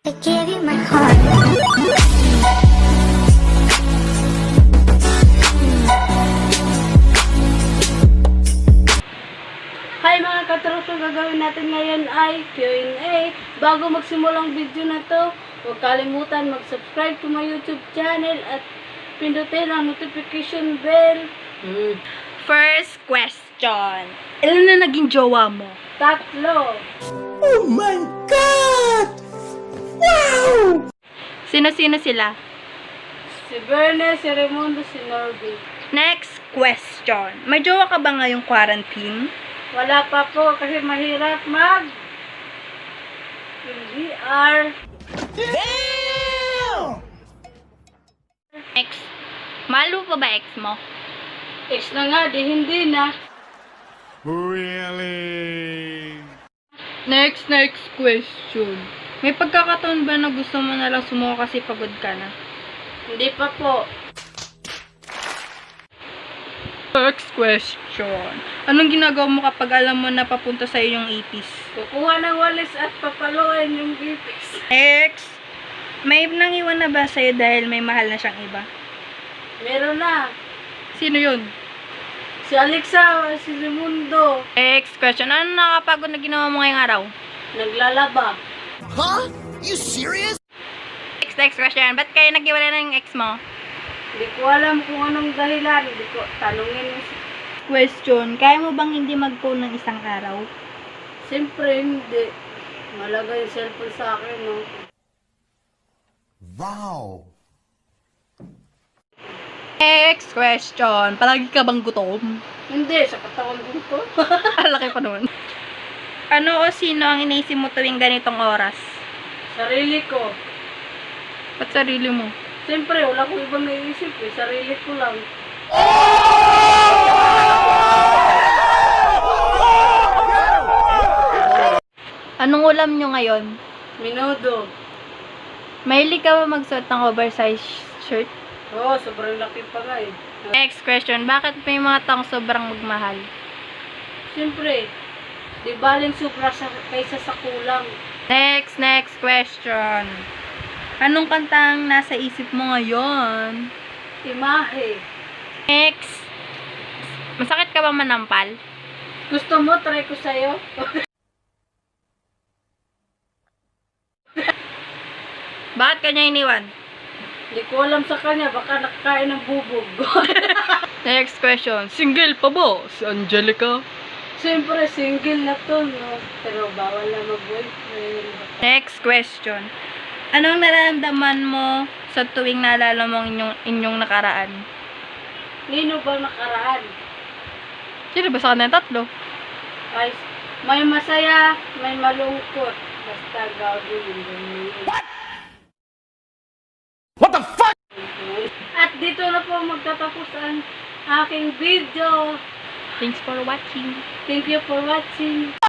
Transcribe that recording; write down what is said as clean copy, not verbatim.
I gave you my heart. Hi mga katropa, gagawin natin ngayon ay Q&A. Bago magsimulang video na to, huwag kalimutan mag-subscribe to my YouTube channel at pindutin ang notification bell. First question. Ilan na naging jowa mo? 3. Oh my God! Wow! Sino-sino sila? Si Berne, si Raimundo, si Norby. Next question. May jowa ka ba ngayong quarantine? Wala pa po kasi mahirap mag VR. Next. Mahal mo pa ba ex mo? Ex na nga, di hindi na. Really? Next question. May pagkakataon ba na gusto mo na lang sumuko kasi pagod ka na? Hindi pa po. Next question. Anong ginagawa mo kapag alam mo na papunta sa iyong ipis? Kukuha ng walis at papaluin yung gipis. Next. May nangiwan na ba sa'yo dahil may mahal na siyang iba? Meron na. Sino yun? Si Alexa, si Raimundo. Next question. Ano nakapagod na ginawa mo ngayong araw? Naglalaba. Huh? You serious? Next question. Ba't kayo nag-iwalay ng ex mo? Hindi ko alam kung anong dahilan. Hindi ko tanungin mo. Question. Kaya mo bang hindi mag-phone ng isang araw? Siyempre, hindi. Malaga yung cellphone sa akin, no? Wow! Next question. Palagi ka bang gutom? Hindi, sa katawan ko to. Laki pa naman. Ano o sino ang iniisip mo tuwing ganitong oras? Sarili ko. Ba't sarili mo? Siyempre, wala ko ibang naisip eh. Sarili ko lang. Anong ulam nyo ngayon? Minudo. Mahilig ka ba magsuot ng oversized shirt? Oo, sobrang laki pa nga eh. Next question. Bakit may mga taong sobrang magmahal? Siyempre, di baling supra sa, kaysa sa kulang. Next question. Anong kanta ang nasa isip mo ngayon? Imahe. Next. Masakit ka ba manampal? Gusto mo, try ko sa'yo? Bakit kanya iniwan? Hindi ko alam sa kanya, baka nakakain ng bubog. Next question. Single pa ba si Angelica? Siyempre, single na to, no? Pero bawal na mag-boyfriend. Next question. Anong nararamdaman mo sa tuwing naalala mo ang inyong nakaraan? Nino ba nakaraan? Sino ba sa kanila tatlo? Ay, may masaya, may malungkot. Basta gagawin yun. What the fuck? At dito na po magtatapos ang aking video. Thanks for watching. Thank you for watching.